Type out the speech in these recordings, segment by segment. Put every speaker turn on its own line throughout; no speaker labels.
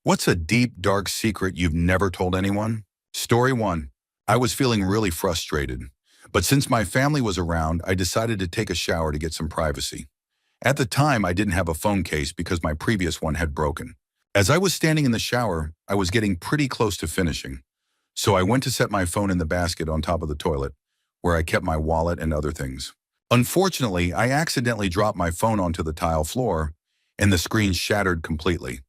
What's a deep, dark secret you've never told anyone? Story 1. I was feeling really frustrated, but since my family was around, I decided to take a shower to get some privacy. At the time, I didn't have a phone case because my previous one had broken. As I was standing in the shower, I was getting pretty close to finishing. So I went to set my phone in the basket on top of the toilet, where I kept my wallet and other things. Unfortunately, I accidentally dropped my phone onto the tile floor, and the screen shattered completely.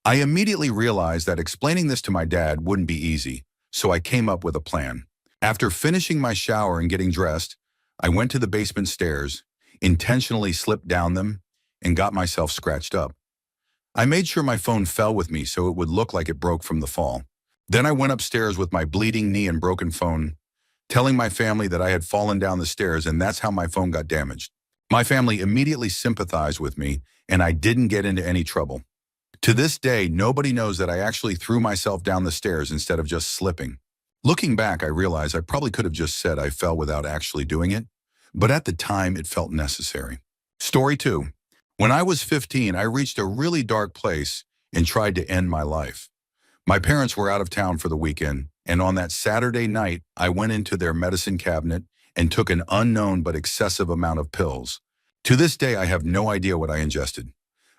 I immediately realized that explaining this to my dad wouldn't be easy, so I came up with a plan. After finishing my shower and getting dressed, I went to the basement stairs, intentionally slipped down them, and got myself scratched up. I made sure my phone fell with me so it would look like it broke from the fall. Then I went upstairs with my bleeding knee and broken phone, telling my family that I had fallen down the stairs and that's how my phone got damaged. My family immediately sympathized with me, and I didn't get into any trouble. To this day, nobody knows that I actually threw myself down the stairs instead of just slipping. Looking back, I realize I probably could have just said I fell without actually doing it, but at the time it felt necessary. Story 2. When I was 15, I reached a really dark place and tried to end my life. My parents were out of town for the weekend, and on that Saturday night, I went into their medicine cabinet and took an unknown but excessive amount of pills. To this day, I have no idea what I ingested.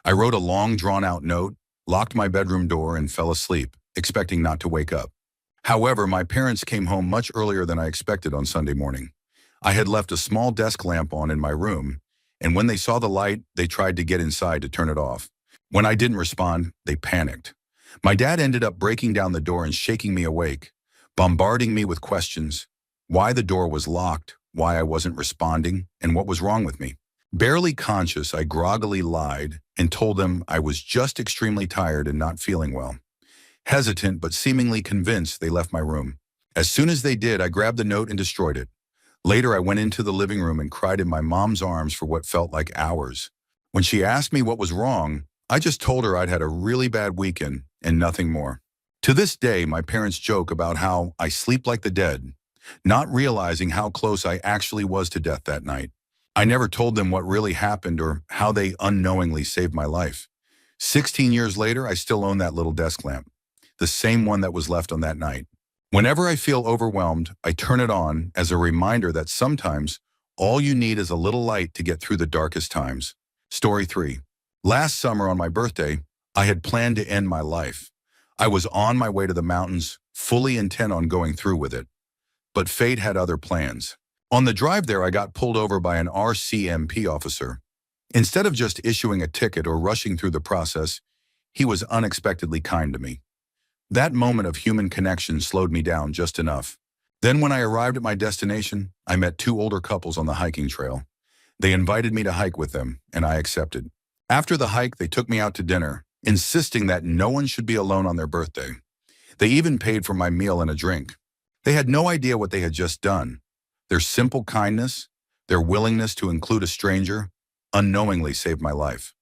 I wrote a long, drawn-out note, locked my bedroom door, and fell asleep, expecting not to wake up. However, my parents came home much earlier than I expected on Sunday morning. I had left a small desk lamp on in my room, and when they saw the light, they tried to get inside to turn it off. When I didn't respond, they panicked. My dad ended up breaking down the door and shaking me awake, bombarding me with questions: why the door was locked, why I wasn't responding, and what was wrong with me. Barely conscious, I groggily lied and told them I was just extremely tired and not feeling well. Hesitant but seemingly convinced, they left my room. As soon as they did, I grabbed the note and destroyed it. Later, I went into the living room and cried in my mom's arms for what felt like hours. When she asked me what was wrong, I just told her I'd had a really bad weekend and nothing more. To this day, my parents joke about how I sleep like the dead, not realizing how close I actually was to death that night. I never told them what really happened or how they unknowingly saved my life. 16 years later, I still own that little desk lamp, the same one that was left on that night. Whenever I feel overwhelmed, I turn it on as a reminder that sometimes all you need is a little light to get through the darkest times. Story 3. Last summer on my birthday, I had planned to end my life. I was on my way to the mountains, fully intent on going through with it. But fate had other plans. On the drive there, I got pulled over by an RCMP officer. Instead of just issuing a ticket or rushing through the process, he was unexpectedly kind to me. That moment of human connection slowed me down just enough. Then when I arrived at my destination, I met two older couples on the hiking trail. They invited me to hike with them, and I accepted. After the hike, they took me out to dinner, insisting that no one should be alone on their birthday. They even paid for my meal and a drink. They had no idea what they had just done. Their simple kindness, their willingness to include a stranger, unknowingly saved my life.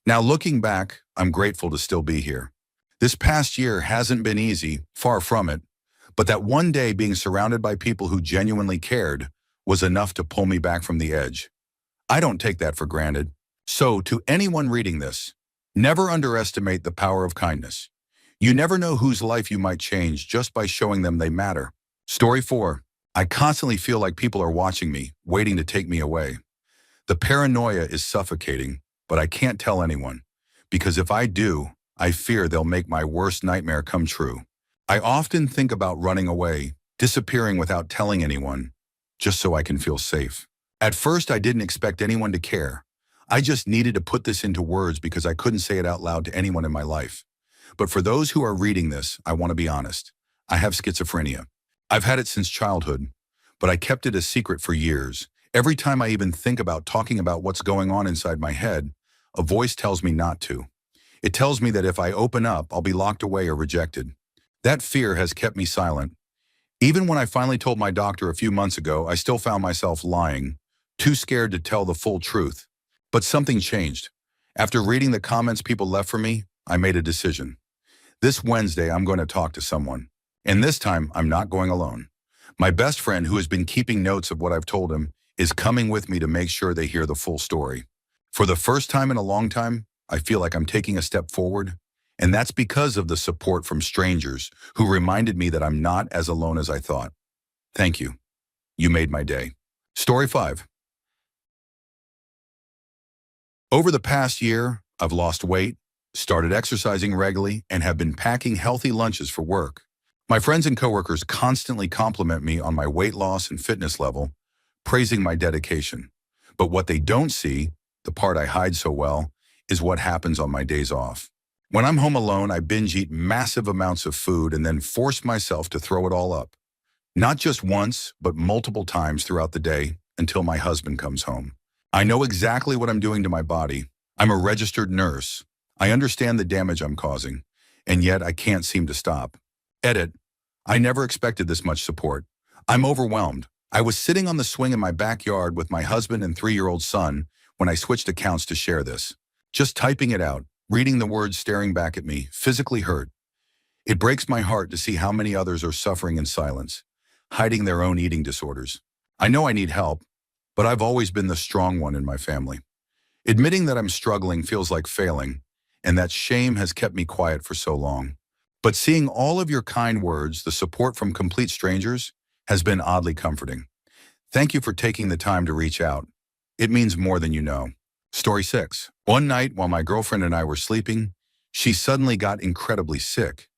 Now looking back, I'm grateful to still be here. This past year hasn't been easy, far from it, but that one day being surrounded by people who genuinely cared was enough to pull me back from the edge. I don't take that for granted. So to anyone reading this, never underestimate the power of kindness. You never know whose life you might change just by showing them they matter. Story 4. I constantly feel like people are watching me, waiting to take me away. The paranoia is suffocating, but I can't tell anyone, because if I do, I fear they'll make my worst nightmare come true. I often think about running away, disappearing without telling anyone, just so I can feel safe. At first, I didn't expect anyone to care. I just needed to put this into words because I couldn't say it out loud to anyone in my life. But for those who are reading this, I want to be honest. I have schizophrenia. I've had it since childhood, but I kept it a secret for years. Every time I even think about talking about what's going on inside my head, a voice tells me not to. It tells me that if I open up, I'll be locked away or rejected. That fear has kept me silent. Even when I finally told my doctor a few months ago, I still found myself lying, too scared to tell the full truth. But something changed. After reading the comments people left for me, I made a decision. This Wednesday, I'm going to talk to someone. And this time, I'm not going alone. My best friend, who has been keeping notes of what I've told him, is coming with me to make sure they hear the full story. For the first time in a long time, I feel like I'm taking a step forward, And that's because of the support from strangers who reminded me that I'm not as alone as I thought. Thank you. You made my day. Story 5. Over the past year, I've lost weight, started exercising regularly, and have been packing healthy lunches for work. My friends and coworkers constantly compliment me on my weight loss and fitness level, praising my dedication. But what they don't see, the part I hide so well, is what happens on my days off. When I'm home alone, I binge eat massive amounts of food and then force myself to throw it all up. Not just once, but multiple times throughout the day until my husband comes home. I know exactly what I'm doing to my body. I'm a registered nurse. I understand the damage I'm causing, and yet I can't seem to stop. Edit. I never expected this much support. I'm overwhelmed. I was sitting on the swing in my backyard with my husband and 3-year-old son when I switched accounts to share this. Just typing it out, reading the words staring back at me, physically hurt. It breaks my heart to see how many others are suffering in silence, hiding their own eating disorders. I know I need help, but I've always been the strong one in my family. Admitting that I'm struggling feels like failing, and that shame has kept me quiet for so long. But seeing all of your kind words, the support from complete strangers, has been oddly comforting. Thank you for taking the time to reach out. It means more than you know. Story 6. One night while my girlfriend and I were sleeping, she suddenly got incredibly sick.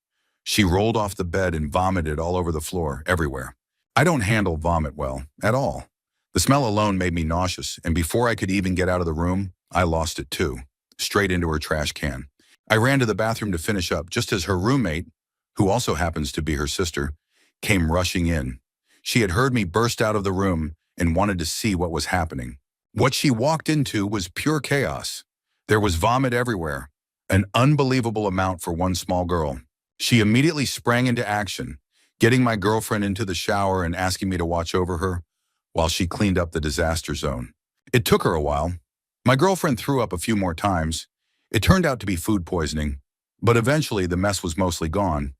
She rolled off the bed and vomited all over the floor, everywhere. I don't handle vomit well, at all. The smell alone made me nauseous, and before I could even get out of the room, I lost it too, straight into her trash can. I ran to the bathroom to finish up just as her roommate, who also happens to be her sister, came rushing in. She had heard me burst out of the room and wanted to see what was happening. What she walked into was pure chaos. There was vomit everywhere, an unbelievable amount for one small girl. She immediately sprang into action, getting my girlfriend into the shower and asking me to watch over her while she cleaned up the disaster zone. It took her a while. My girlfriend threw up a few more times. It turned out to be food poisoning, but eventually the mess was mostly gone.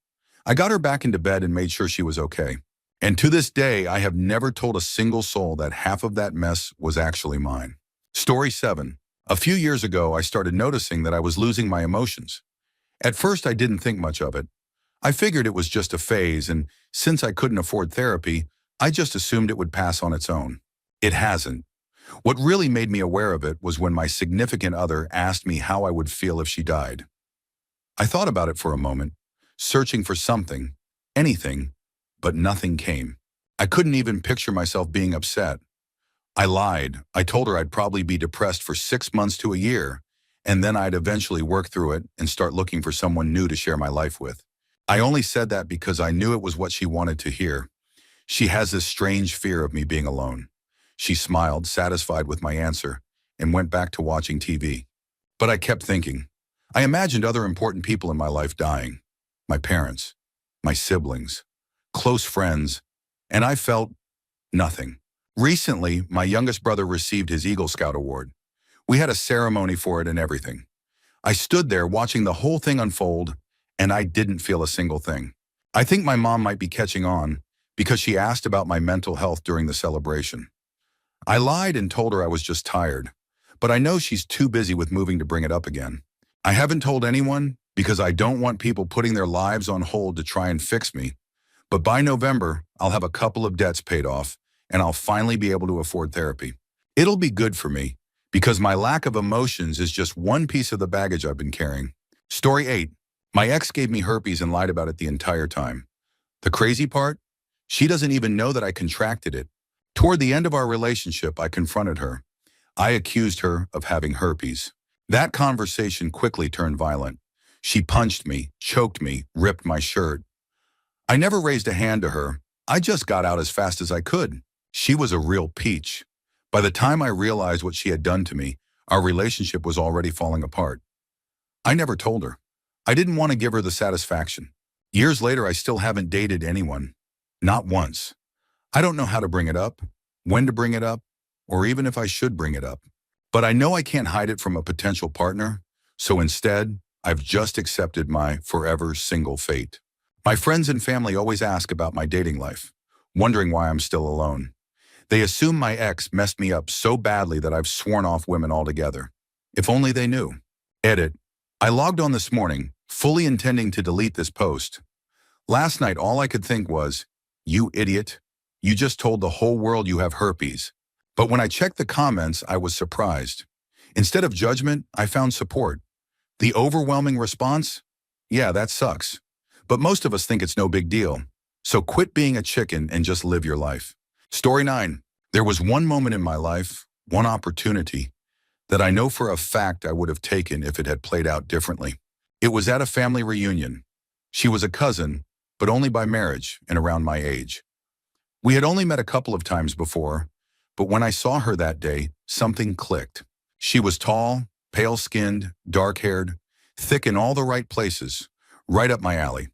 I got her back into bed and made sure she was okay. And to this day, I have never told a single soul that half of that mess was actually mine. Story 7. A few years ago, I started noticing that I was losing my emotions. At first, I didn't think much of it. I figured it was just a phase, and since I couldn't afford therapy, I just assumed it would pass on its own. It hasn't. What really made me aware of it was when my significant other asked me how I would feel if she died. I thought about it for a moment, searching for something, anything, but nothing came. I couldn't even picture myself being upset. I lied. I told her I'd probably be depressed for 6 months to a year, and then I'd eventually work through it and start looking for someone new to share my life with. I only said that because I knew it was what she wanted to hear. She has this strange fear of me being alone. She smiled, satisfied with my answer, and went back to watching TV. But I kept thinking. I imagined other important people in my life dying. My parents, my siblings, close friends, and I felt nothing. Recently, my youngest brother received his Eagle Scout award. We had a ceremony for it and everything. I stood there watching the whole thing unfold, and I didn't feel a single thing. I think my mom might be catching on because she asked about my mental health during the celebration. I lied and told her I was just tired, but I know she's too busy with moving to bring it up again. I haven't told anyone because I don't want people putting their lives on hold to try and fix me. But by November, I'll have a couple of debts paid off, and I'll finally be able to afford therapy. It'll be good for me because my lack of emotions is just one piece of the baggage I've been carrying. Story 8. My ex gave me herpes and lied about it the entire time. The crazy part? She doesn't even know that I contracted it. Toward the end of our relationship, I confronted her. I accused her of having herpes. That conversation quickly turned violent. She punched me, choked me, ripped my shirt. I never raised a hand to her. I just got out as fast as I could. She was a real peach. By the time I realized what she had done to me, our relationship was already falling apart. I never told her. I didn't want to give her the satisfaction. Years later, I still haven't dated anyone. Not once. I don't know how to bring it up, when to bring it up, or even if I should bring it up. But I know I can't hide it from a potential partner, so instead, I've just accepted my forever single fate. My friends and family always ask about my dating life, wondering why I'm still alone. They assume my ex messed me up so badly that I've sworn off women altogether. If only they knew. Edit. I logged on this morning, fully intending to delete this post. Last night, all I could think was, you idiot, you just told the whole world you have herpes. But when I checked the comments, I was surprised. Instead of judgment, I found support. The overwhelming response? Yeah, that sucks. But most of us think it's no big deal. So quit being a chicken and just live your life. Story 9. There was one moment in my life, one opportunity, that I know for a fact I would have taken if it had played out differently. It was at a family reunion. She was a cousin, but only by marriage and around my age. We had only met a couple of times before, but when I saw her that day, something clicked. She was tall, pale-skinned, dark-haired, thick in all the right places, right up my alley.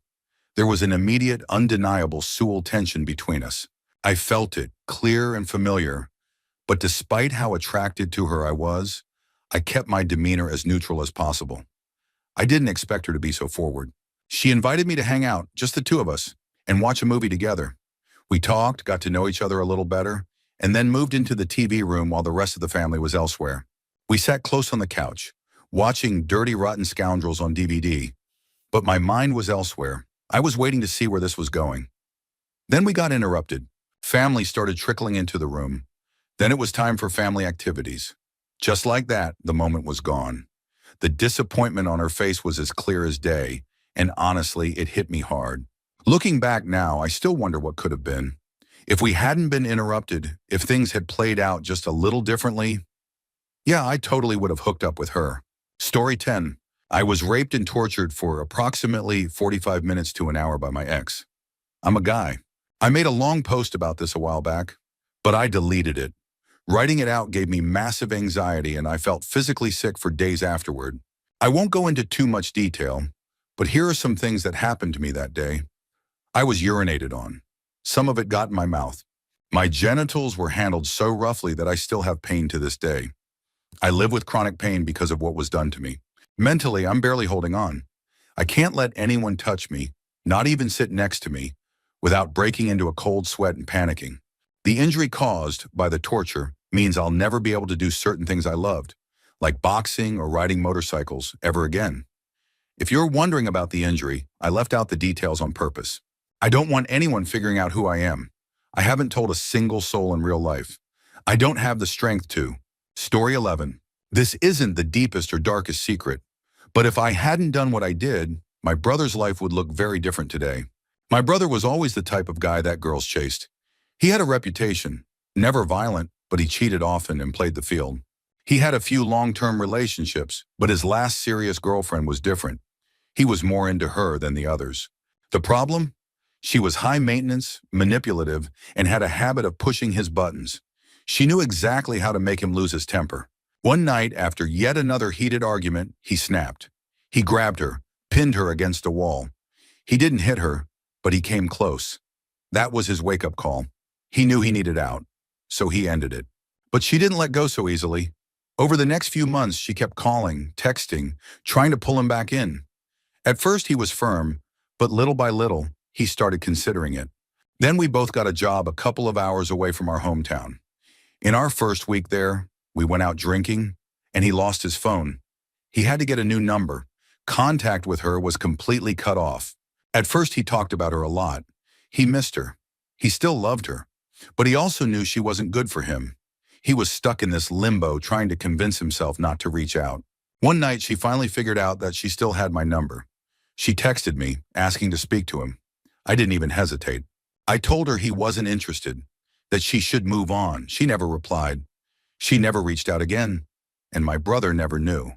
There was an immediate, undeniable sexual tension between us. I felt it, clear and familiar, but despite how attracted to her I was, I kept my demeanor as neutral as possible. I didn't expect her to be so forward. She invited me to hang out, just the two of us, and watch a movie together. We talked, got to know each other a little better, and then moved into the TV room while the rest of the family was elsewhere. We sat close on the couch, watching Dirty Rotten Scoundrels on DVD, but my mind was elsewhere. I was waiting to see where this was going. Then we got interrupted. Family started trickling into the room. Then it was time for family activities. Just like that, the moment was gone. The disappointment on her face was as clear as day, and honestly, it hit me hard. Looking back now, I still wonder what could have been. If we hadn't been interrupted, if things had played out just a little differently, yeah, I totally would have hooked up with her. Story 10. I was raped and tortured for approximately 45 minutes to an hour by my ex. I'm a guy. I made a long post about this a while back, but I deleted it. Writing it out gave me massive anxiety and I felt physically sick for days afterward. I won't go into too much detail, but here are some things that happened to me that day. I was urinated on. Some of it got in my mouth. My genitals were handled so roughly that I still have pain to this day. I live with chronic pain because of what was done to me. Mentally, I'm barely holding on. I can't let anyone touch me, not even sit next to me, without breaking into a cold sweat and panicking. The injury caused by the torture means I'll never be able to do certain things I loved, like boxing or riding motorcycles, ever again. If you're wondering about the injury, I left out the details on purpose. I don't want anyone figuring out who I am. I haven't told a single soul in real life. I don't have the strength to. Story 11. This isn't the deepest or darkest secret, but if I hadn't done what I did, my brother's life would look very different today. My brother was always the type of guy that girls chased. He had a reputation, never violent, but he cheated often and played the field. He had a few long-term relationships, but his last serious girlfriend was different. He was more into her than the others. The problem? She was high maintenance, manipulative, and had a habit of pushing his buttons. She knew exactly how to make him lose his temper. One night, after yet another heated argument, he snapped. He grabbed her, pinned her against a wall. He didn't hit her, but he came close. That was his wake-up call. He knew he needed out, so he ended it. But she didn't let go so easily. Over the next few months, she kept calling, texting, trying to pull him back in. At first, he was firm, but little by little, he started considering it. Then we both got a job a couple of hours away from our hometown. In our first week there, we went out drinking, and he lost his phone. He had to get a new number. Contact with her was completely cut off. At first, he talked about her a lot. He missed her. He still loved her. But he also knew she wasn't good for him. He was stuck in this limbo trying to convince himself not to reach out. One night, she finally figured out that she still had my number. She texted me, asking to speak to him. I didn't even hesitate. I told her he wasn't interested, that she should move on. She never replied. She never reached out again, and my brother never knew.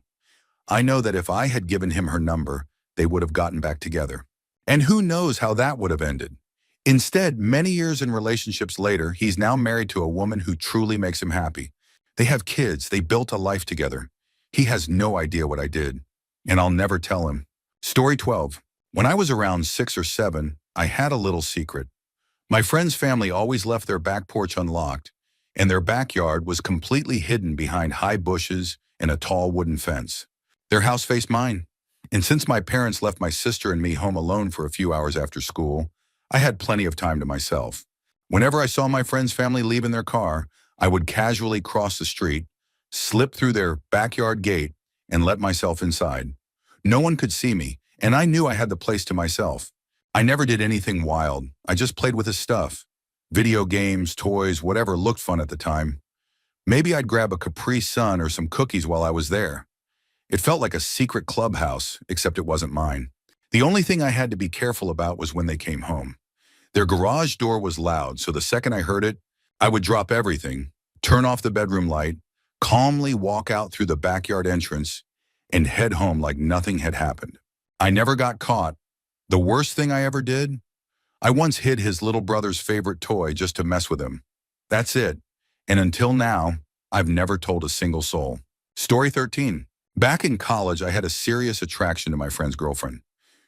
I know that if I had given him her number, they would have gotten back together. And who knows how that would have ended. Instead, many years in relationships later, he's now married to a woman who truly makes him happy. They have kids, they built a life together. He has no idea what I did, and I'll never tell him. Story 12. When I was around 6 or 7, I had a little secret. My friend's family always left their back porch unlocked, and their backyard was completely hidden behind high bushes and a tall wooden fence. Their house faced mine, and since my parents left my sister and me home alone for a few hours after school, I had plenty of time to myself. Whenever I saw my friend's family leave in their car, I would casually cross the street, slip through their backyard gate, and let myself inside. No one could see me, and I knew I had the place to myself. I never did anything wild. I just played with his stuff. Video games, toys, whatever looked fun at the time. Maybe I'd grab a Capri Sun or some cookies while I was there. It felt like a secret clubhouse, except it wasn't mine. The only thing I had to be careful about was when they came home. Their garage door was loud, so the second I heard it, I would drop everything, turn off the bedroom light, calmly walk out through the backyard entrance, and head home like nothing had happened. I never got caught. The worst thing I ever did? I once hid his little brother's favorite toy just to mess with him. That's it. And until now, I've never told a single soul. Story 13. Back in college, I had a serious attraction to my friend's girlfriend.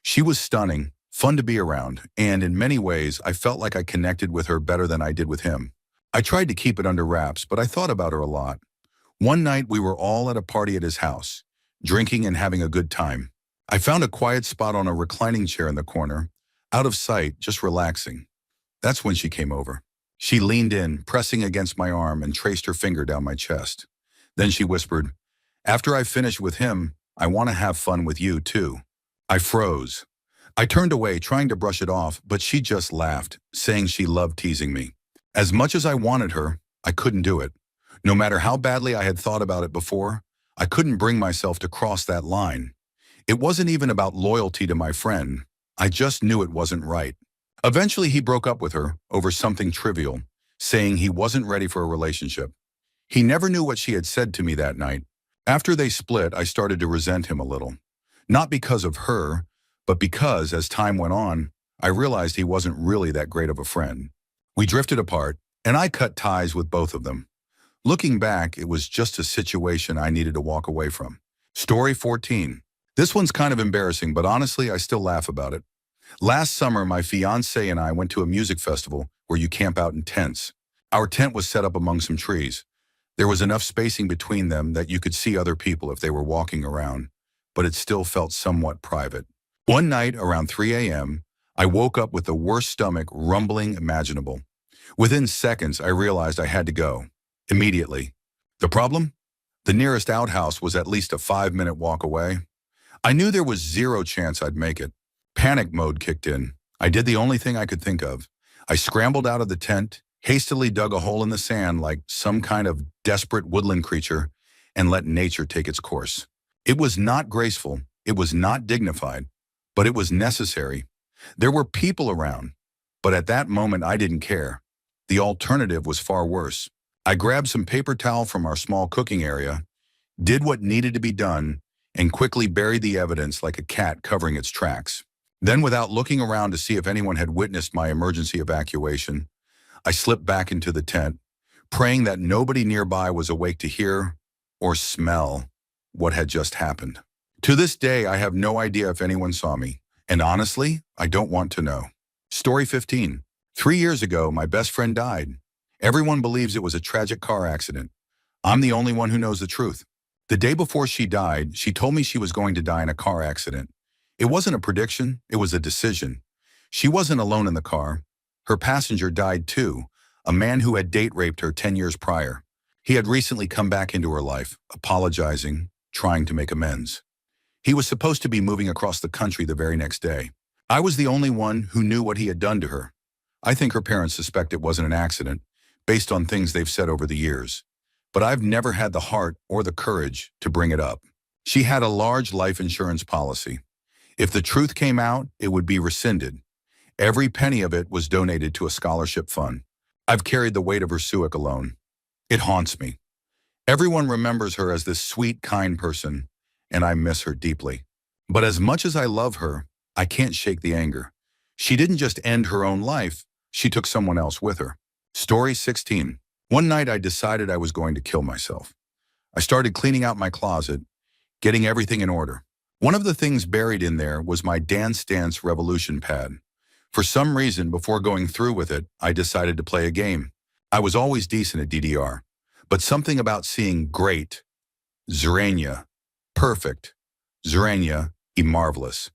She was stunning, fun to be around, and in many ways, I felt like I connected with her better than I did with him. I tried to keep it under wraps, but I thought about her a lot. One night, we were all at a party at his house, drinking and having a good time. I found a quiet spot on a reclining chair in the corner, out of sight, just relaxing. That's when she came over. She leaned in, pressing against my arm, and traced her finger down my chest. Then she whispered, "After I finish with him, I want to have fun with you, too." I froze. I turned away, trying to brush it off, but she just laughed, saying she loved teasing me. As much as I wanted her, I couldn't do it. No matter how badly I had thought about it before, I couldn't bring myself to cross that line. It wasn't even about loyalty to my friend. I just knew it wasn't right. Eventually, he broke up with her over something trivial, saying he wasn't ready for a relationship. He never knew what she had said to me that night. After they split, I started to resent him a little. Not because of her, but because, as time went on, I realized he wasn't really that great of a friend. We drifted apart, and I cut ties with both of them. Looking back, it was just a situation I needed to walk away from. Story 14. This one's kind of embarrassing, but honestly, I still laugh about it. Last summer, my fiancé and I went to a music festival where you camp out in tents. Our tent was set up among some trees. There was enough spacing between them that you could see other people if they were walking around, but it still felt somewhat private. One night, around 3 a.m., I woke up with the worst stomach rumbling imaginable. Within seconds, I realized I had to go. Immediately. The problem? The nearest outhouse was at least a 5-minute walk away. I knew there was zero chance I'd make it. Panic mode kicked in. I did the only thing I could think of. I scrambled out of the tent, hastily dug a hole in the sand like some kind of desperate woodland creature, and let nature take its course. It was not graceful, it was not dignified, but it was necessary. There were people around, but at that moment I didn't care. The alternative was far worse. I grabbed some paper towel from our small cooking area, did what needed to be done, and quickly buried the evidence like a cat covering its tracks. Then, without looking around to see if anyone had witnessed my emergency evacuation, I slipped back into the tent, praying that nobody nearby was awake to hear or smell what had just happened. To this day, I have no idea if anyone saw me, and honestly, I don't want to know. Story 15. 3 years ago, my best friend died. Everyone believes it was a tragic car accident. I'm the only one who knows the truth. The day before she died, she told me she was going to die in a car accident. It wasn't a prediction, it was a decision. She wasn't alone in the car. Her passenger died too, a man who had date raped her 10 years prior. He had recently come back into her life, apologizing, trying to make amends. He was supposed to be moving across the country the very next day. I was the only one who knew what he had done to her. I think her parents suspect it wasn't an accident, based on things they've said over the years. But I've never had the heart or the courage to bring it up. She had a large life insurance policy. If the truth came out, it would be rescinded. Every penny of it was donated to a scholarship fund. I've carried the weight of her suic alone. It haunts me. Everyone remembers her as this sweet, kind person, and I miss her deeply. But as much as I love her, I can't shake the anger. She didn't just end her own life, she took someone else with her. Story 16. One night I decided I was going to kill myself. I started cleaning out my closet, getting everything in order. One of the things buried in there was my Dance Dance Revolution pad. For some reason, before going through with it, I decided to play a game. I was always decent at DDR, but something about seeing great, Zrania, perfect, Zrania, marvelous,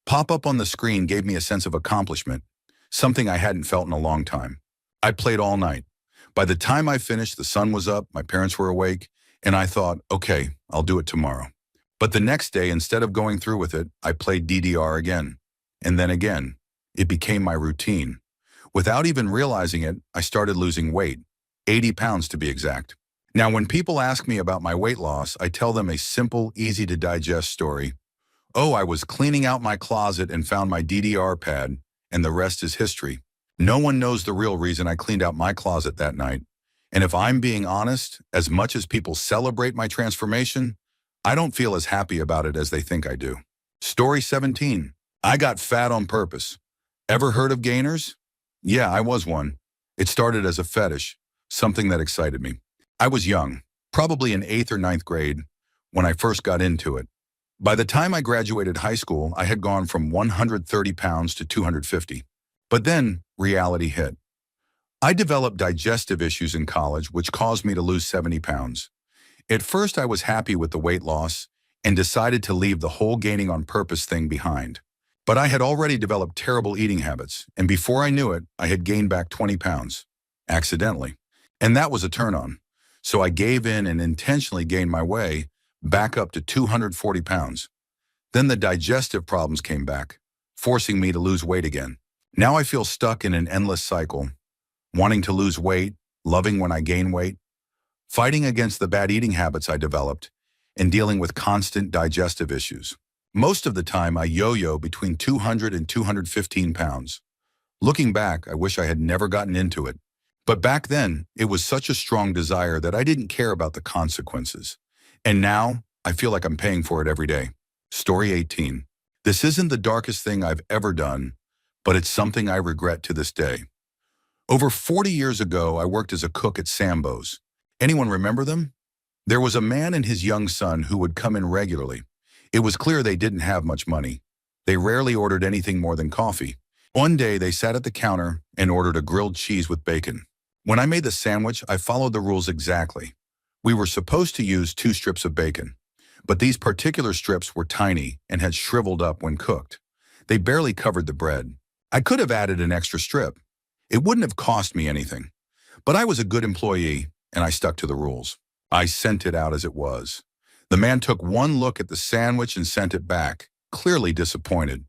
pop up on the screen gave me a sense of accomplishment, something I hadn't felt in a long time. I played all night. By the time I finished, the sun was up, my parents were awake, and I thought, okay, I'll do it tomorrow. But the next day, instead of going through with it, I played DDR again. And then again. It became my routine. Without even realizing it, I started losing weight, 80 pounds to be exact. Now, when people ask me about my weight loss, I tell them a simple, easy-to-digest story. Oh, I was cleaning out my closet and found my DDR pad, and the rest is history. No one knows the real reason I cleaned out my closet that night. And if I'm being honest, as much as people celebrate my transformation, I don't feel as happy about it as they think I do. Story 17. I got fat on purpose. Ever heard of gainers? Yeah, I was one. It started as a fetish, something that excited me. I was young, probably in 8th or ninth grade, when I first got into it. By the time I graduated high school, I had gone from 130 pounds to 250. But then reality hit. I developed digestive issues in college, which caused me to lose 70 pounds. At first, I was happy with the weight loss and decided to leave the whole gaining on purpose thing behind. But I had already developed terrible eating habits, and before I knew it, I had gained back 20 pounds, accidentally. And that was a turn-on. So I gave in and intentionally gained my way back up to 240 pounds. Then the digestive problems came back, forcing me to lose weight again. Now I feel stuck in an endless cycle, wanting to lose weight, loving when I gain weight, fighting against the bad eating habits I developed, and dealing with constant digestive issues. Most of the time, I yo-yo between 200 and 215 pounds. Looking back, I wish I had never gotten into it. But back then, it was such a strong desire that I didn't care about the consequences. And now, I feel like I'm paying for it every day. Story 18. This isn't the darkest thing I've ever done, but it's something I regret to this day. Over 40 years ago, I worked as a cook at Sambo's. Anyone remember them? There was a man and his young son who would come in regularly. It was clear they didn't have much money. They rarely ordered anything more than coffee. One day, they sat at the counter and ordered a grilled cheese with bacon. When I made the sandwich, I followed the rules exactly. We were supposed to use 2 strips of bacon, but these particular strips were tiny and had shriveled up when cooked. They barely covered the bread. I could have added an extra strip. It wouldn't have cost me anything. But I was a good employee, and I stuck to the rules. I sent it out as it was. The man took one look at the sandwich and sent it back, clearly disappointed.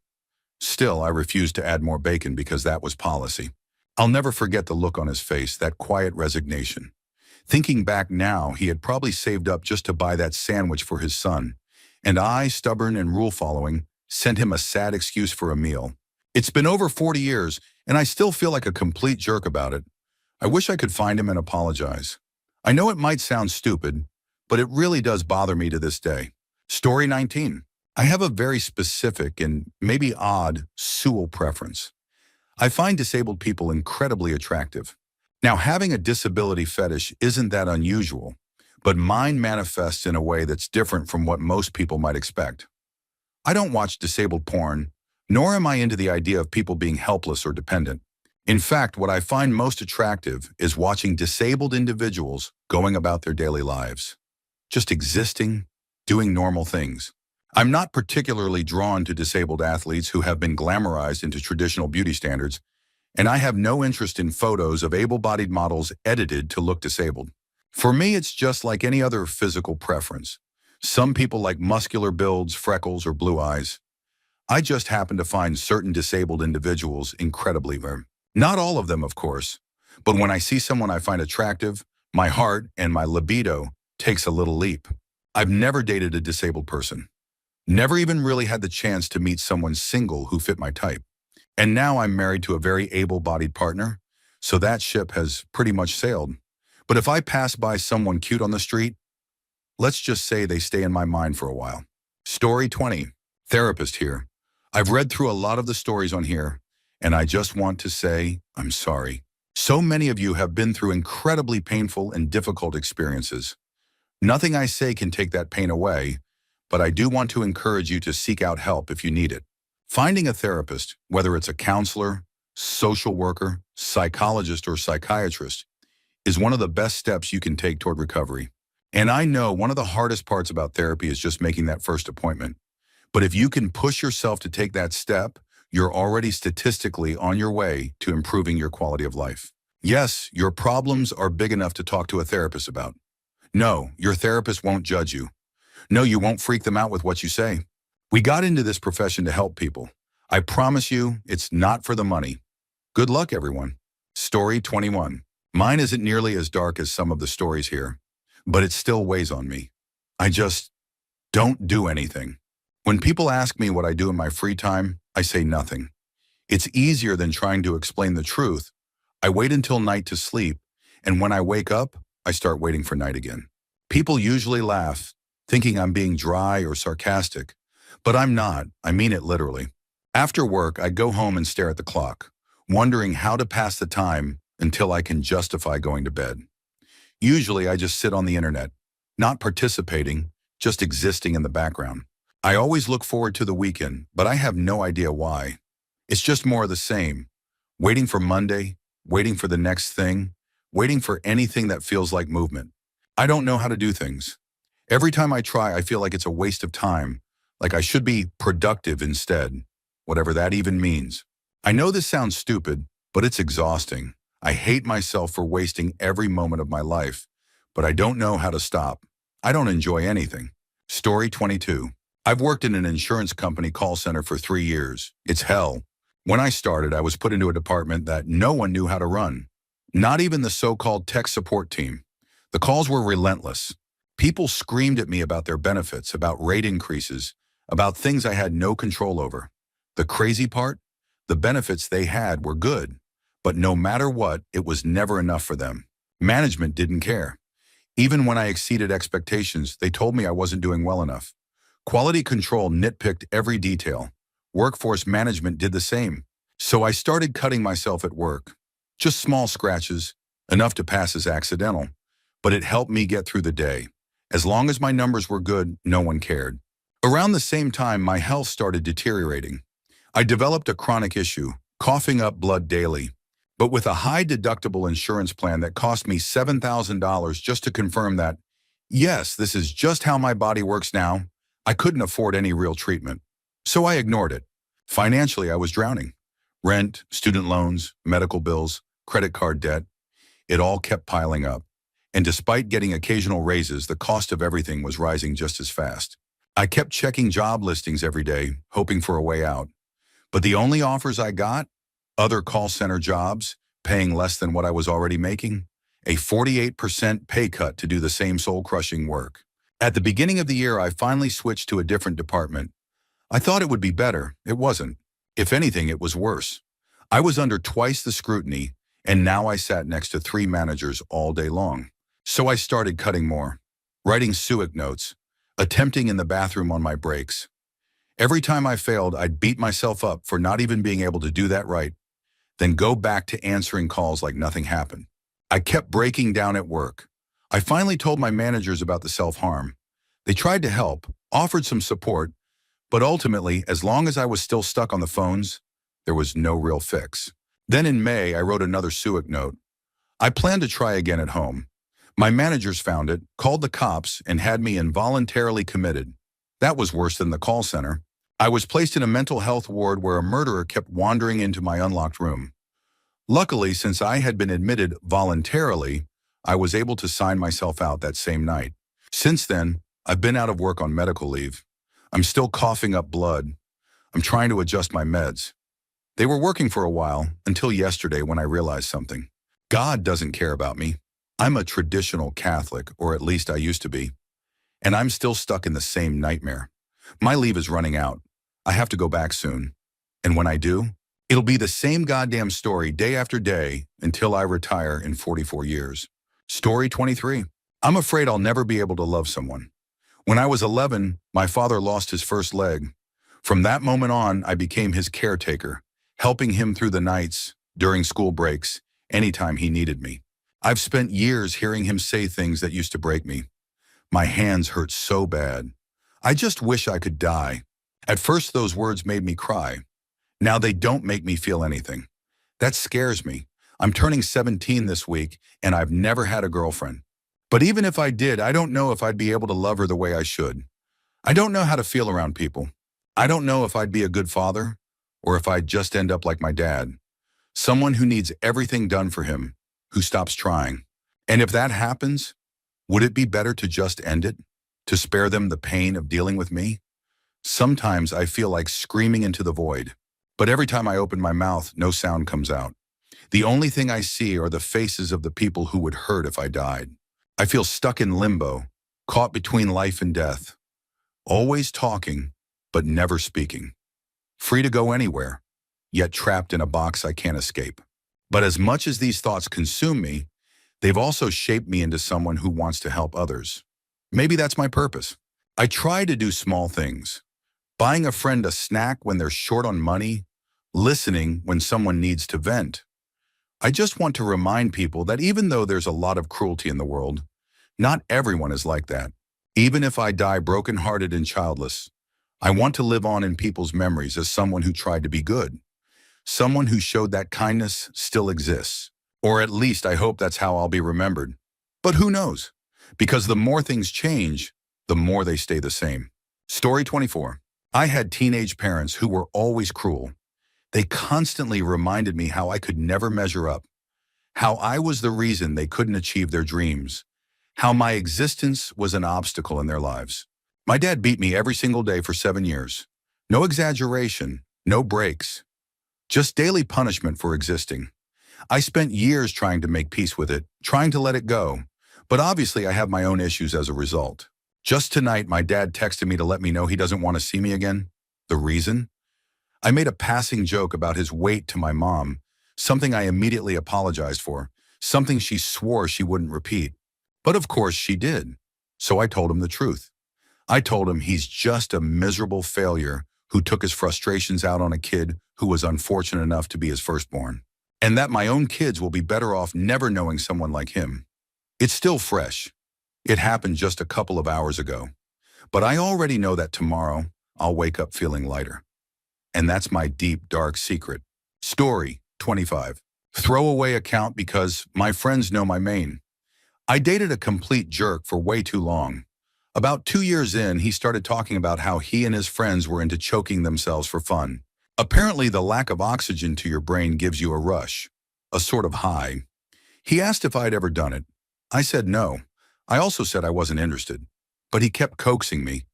Still, I refused to add more bacon because that was policy. I'll never forget the look on his face, that quiet resignation. Thinking back now, he had probably saved up just to buy that sandwich for his son. And I, stubborn and rule-following, sent him a sad excuse for a meal. It's been over 40 years, and I still feel like a complete jerk about it. I wish I could find him and apologize. I know it might sound stupid, but it really does bother me to this day. Story 19. I have a very specific and maybe odd sual preference. I find disabled people incredibly attractive. Now, having a disability fetish isn't that unusual, but mine manifests in a way that's different from what most people might expect. I don't watch disabled porn, nor am I into the idea of people being helpless or dependent. In fact, what I find most attractive is watching disabled individuals going about their daily lives. Just existing, doing normal things. I'm not particularly drawn to disabled athletes who have been glamorized into traditional beauty standards, and I have no interest in photos of able-bodied models edited to look disabled. For me, it's just like any other physical preference. Some people like muscular builds, freckles, or blue eyes. I just happen to find certain disabled individuals incredibly rare. Not all of them, of course, but when I see someone I find attractive, my heart and my libido takes a little leap. I've never dated a disabled person. Never even really had the chance to meet someone single who fit my type. And now I'm married to a very able-bodied partner, so that ship has pretty much sailed. But if I pass by someone cute on the street, let's just say they stay in my mind for a while. Story 20. Therapist here. I've read through a lot of the stories on here, and I just want to say I'm sorry. So many of you have been through incredibly painful and difficult experiences. Nothing I say can take that pain away, but I do want to encourage you to seek out help if you need it. Finding a therapist, whether it's a counselor, social worker, psychologist, or psychiatrist, is one of the best steps you can take toward recovery. And I know one of the hardest parts about therapy is just making that first appointment. But if you can push yourself to take that step, you're already statistically on your way to improving your quality of life. Yes, your problems are big enough to talk to a therapist about. No, your therapist won't judge you. No, you won't freak them out with what you say. We got into this profession to help people. I promise you, it's not for the money. Good luck, everyone. Story 21. Mine isn't nearly as dark as some of the stories here, but it still weighs on me. I just don't do anything. When people ask me what I do in my free time, I say nothing. It's easier than trying to explain the truth. I wait until night to sleep, and when I wake up, I start waiting for night again. People usually laugh, thinking I'm being dry or sarcastic, but I'm not. I mean it literally. After work, I go home and stare at the clock, wondering how to pass the time until I can justify going to bed. Usually, I just sit on the internet, not participating, just existing in the background. I always look forward to the weekend, but I have no idea why. It's just more of the same. Waiting for Monday, waiting for the next thing, waiting for anything that feels like movement. I don't know how to do things. Every time I try, I feel like it's a waste of time, like I should be productive instead, whatever that even means. I know this sounds stupid, but it's exhausting. I hate myself for wasting every moment of my life, but I don't know how to stop. I don't enjoy anything. Story 22. I've worked in an insurance company call center for 3 years. It's hell. When I started, I was put into a department that no one knew how to run. Not even the so-called tech support team. The calls were relentless. People screamed at me about their benefits, about rate increases, about things I had no control over. The crazy part? The benefits they had were good, but no matter what, it was never enough for them. Management didn't care. Even when I exceeded expectations, they told me I wasn't doing well enough. Quality control nitpicked every detail. Workforce management did the same. So I started cutting myself at work. Just small scratches, enough to pass as accidental. But it helped me get through the day. As long as my numbers were good, no one cared. Around the same time, my health started deteriorating. I developed a chronic issue, coughing up blood daily. But with a high deductible insurance plan that cost me $7,000 just to confirm that, yes, this is just how my body works now, I couldn't afford any real treatment. So I ignored it. Financially, I was drowning. Rent, student loans, medical bills, credit card debt, it all kept piling up. And despite getting occasional raises, the cost of everything was rising just as fast. I kept checking job listings every day, hoping for a way out. But the only offers I got, other call center jobs, paying less than what I was already making, a 48% pay cut to do the same soul-crushing work. At the beginning of the year, I finally switched to a different department. I thought it would be better. It wasn't. If anything, it was worse. I was under twice the scrutiny, and now I sat next to 3 managers all day long. So I started cutting more, writing SUIC notes, attempting in the bathroom on my breaks. Every time I failed, I'd beat myself up for not even being able to do that right, then go back to answering calls like nothing happened. I kept breaking down at work. I finally told my managers about the self-harm. They tried to help, offered some support, but ultimately, as long as I was still stuck on the phones, there was no real fix. Then in May, I wrote another SUIC note. I planned to try again at home. My managers found it, called the cops, and had me involuntarily committed. That was worse than the call center. I was placed in a mental health ward where a murderer kept wandering into my unlocked room. Luckily, since I had been admitted voluntarily, I was able to sign myself out that same night. Since then, I've been out of work on medical leave. I'm still coughing up blood. I'm trying to adjust my meds. They were working for a while, until yesterday when I realized something. God doesn't care about me. I'm a traditional Catholic, or at least I used to be. And I'm still stuck in the same nightmare. My leave is running out. I have to go back soon. And when I do, it'll be the same goddamn story day after day until I retire in 44 years. Story 23. I'm afraid I'll never be able to love someone. When I was 11, my father lost his first leg. From that moment on, I became his caretaker, helping him through the nights, during school breaks, anytime he needed me. I've spent years hearing him say things that used to break me. My hands hurt so bad. I just wish I could die. At first, those words made me cry. Now they don't make me feel anything. That scares me. I'm turning 17 this week, and I've never had a girlfriend. But even if I did, I don't know if I'd be able to love her the way I should. I don't know how to feel around people. I don't know if I'd be a good father, or if I'd just end up like my dad. Someone who needs everything done for him, who stops trying. And if that happens, would it be better to just end it? To spare them the pain of dealing with me? Sometimes I feel like screaming into the void. But every time I open my mouth, no sound comes out. The only thing I see are the faces of the people who would hurt if I died. I feel stuck in limbo, caught between life and death, always talking, but never speaking. Free to go anywhere, yet trapped in a box I can't escape. But as much as these thoughts consume me, they've also shaped me into someone who wants to help others. Maybe that's my purpose. I try to do small things. Buying a friend a snack when they're short on money, listening when someone needs to vent. I just want to remind people that even though there's a lot of cruelty in the world, not everyone is like that. Even if I die brokenhearted and childless, I want to live on in people's memories as someone who tried to be good. Someone who showed that kindness still exists. Or at least I hope that's how I'll be remembered. But who knows? Because the more things change, the more they stay the same. Story 24. I had teenage parents who were always cruel. They constantly reminded me how I could never measure up, how I was the reason they couldn't achieve their dreams, how my existence was an obstacle in their lives. My dad beat me every single day for 7 years. No exaggeration, no breaks, just daily punishment for existing. I spent years trying to make peace with it, trying to let it go, but obviously I have my own issues as a result. Just tonight, my dad texted me to let me know he doesn't want to see me again. The reason? I made a passing joke about his weight to my mom, something I immediately apologized for, something she swore she wouldn't repeat. But of course she did. So I told him the truth. I told him he's just a miserable failure who took his frustrations out on a kid who was unfortunate enough to be his firstborn, and that my own kids will be better off never knowing someone like him. It's still fresh. It happened just a couple of hours ago. But I already know that tomorrow I'll wake up feeling lighter. And that's my deep, dark secret. Story 25. Throwaway account because my friends know my main. I dated a complete jerk for way too long. About 2 years in, he started talking about how he and his friends were into choking themselves for fun. Apparently, the lack of oxygen to your brain gives you a rush, a sort of high. He asked if I'd ever done it. I said no. I also said I wasn't interested. But he kept coaxing me.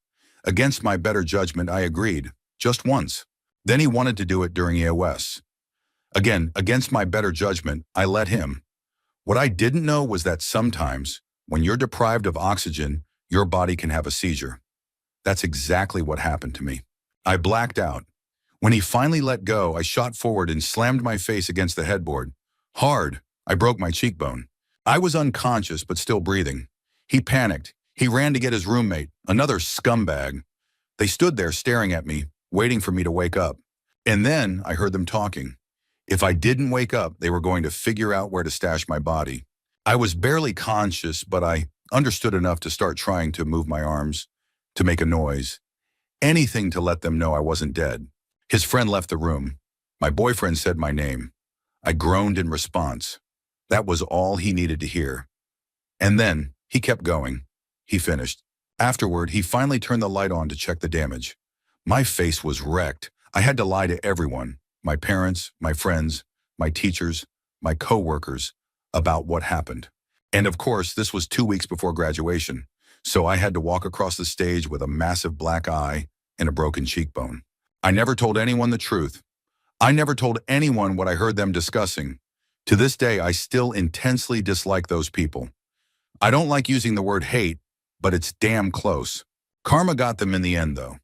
Against my better judgment, I agreed, just once. Then he wanted to do it during EOS. Again, against my better judgment, I let him. What I didn't know was that sometimes, when you're deprived of oxygen, your body can have a seizure. That's exactly what happened to me. I blacked out. When he finally let go, I shot forward and slammed my face against the headboard. Hard. I broke my cheekbone. I was unconscious but still breathing. He panicked. He ran to get his roommate, another scumbag. They stood there staring at me, waiting for me to wake up. And then I heard them talking. If I didn't wake up, they were going to figure out where to stash my body. I was barely conscious, but I understood enough to start trying to move my arms, to make a noise. Anything to let them know I wasn't dead. His friend left the room. My boyfriend said my name. I groaned in response. That was all he needed to hear. And then he kept going. He finished. Afterward, he finally turned the light on to check the damage. My face was wrecked. I had to lie to everyone, my parents, my friends, my teachers, my coworkers, about what happened. And of course, this was 2 weeks before graduation, so I had to walk across the stage with a massive black eye and a broken cheekbone. I never told anyone the truth. I never told anyone what I heard them discussing. To this day, I still intensely dislike those people. I don't like using the word hate, but it's damn close. Karma got them in the end, though.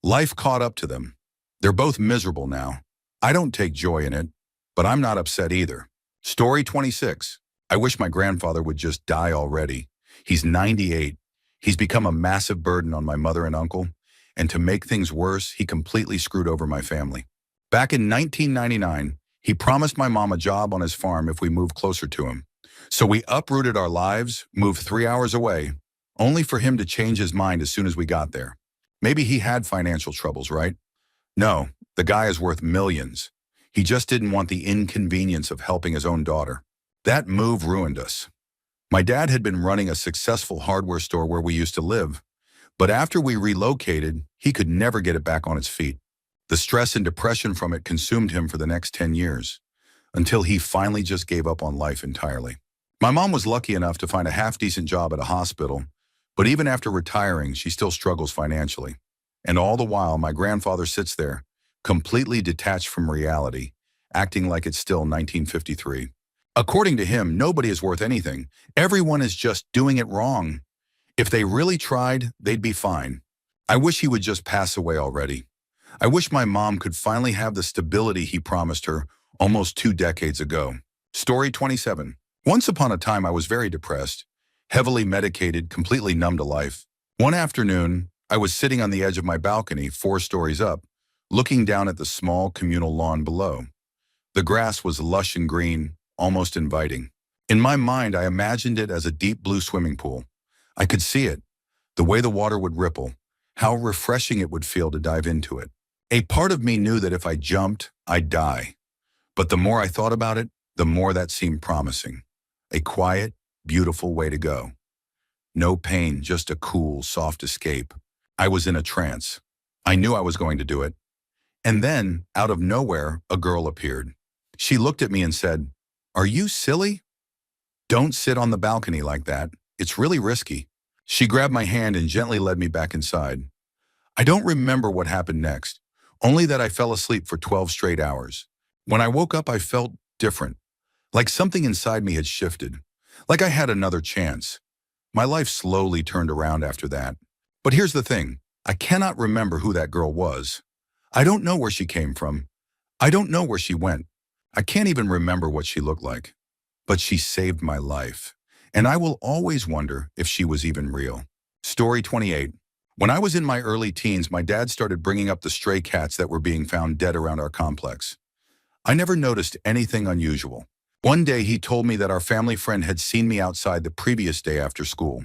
Life caught up to them. They're both miserable now. I don't take joy in it, but I'm not upset either. Story 26. I wish my grandfather would just die already. He's 98. He's become a massive burden on my mother and uncle, and to make things worse, he completely screwed over my family. Back in 1999, he promised my mom a job on his farm if we moved closer to him. So we uprooted our lives, moved 3 hours away, only for him to change his mind as soon as we got there. Maybe he had financial troubles, right? No, the guy is worth millions. He just didn't want the inconvenience of helping his own daughter. That move ruined us. My dad had been running a successful hardware store where we used to live, but after we relocated, he could never get it back on its feet. The stress and depression from it consumed him for the next 10 years, until he finally just gave up on life entirely. My mom was lucky enough to find a half-decent job at a hospital, But even after retiring, she still struggles financially. And all the while, my grandfather sits there, completely detached from reality, acting like it's still 1953. According to him, nobody is worth anything. Everyone is just doing it wrong. If they really tried, they'd be fine. I wish he would just pass away already. I wish my mom could finally have the stability he promised her almost 2 decades ago. Story 27. Once upon a time, I was very depressed, heavily medicated, completely numb to life. One afternoon, I was sitting on the edge of my balcony, 4 stories up, looking down at the small communal lawn below. The grass was lush and green, almost inviting. In my mind, I imagined it as a deep blue swimming pool. I could see it, the way the water would ripple, how refreshing it would feel to dive into it. A part of me knew that if I jumped, I'd die. But the more I thought about it, the more that seemed promising. A quiet, beautiful way to go. No pain, just a cool, soft escape. I was in a trance. I knew I was going to do it. And then, out of nowhere, a girl appeared. She looked at me and said, "Are you silly? Don't sit on the balcony like that. It's really risky." She grabbed my hand and gently led me back inside. I don't remember what happened next, only that I fell asleep for 12 straight hours. When I woke up, I felt different, like something inside me had shifted, like I had another chance. My life slowly turned around after that. But here's the thing, I cannot remember who that girl was. I don't know where she came from. I don't know where she went. I can't even remember what she looked like. But she saved my life. And I will always wonder if she was even real. Story 28. When I was in my early teens, my dad started bringing up the stray cats that were being found dead around our complex. I never noticed anything unusual. One day he told me that our family friend had seen me outside the previous day after school.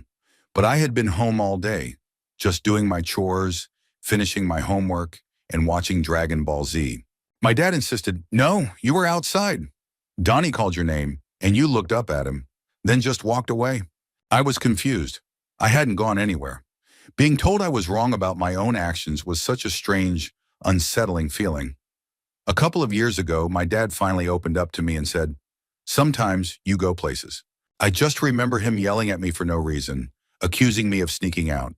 But I had been home all day, just doing my chores, finishing my homework, and watching Dragon Ball Z. My dad insisted, "No, you were outside. Donnie called your name, and you looked up at him, then just walked away." I was confused. I hadn't gone anywhere. Being told I was wrong about my own actions was such a strange, unsettling feeling. A couple of years ago, my dad finally opened up to me and said, "Sometimes you go places." I just remember him yelling at me for no reason, accusing me of sneaking out.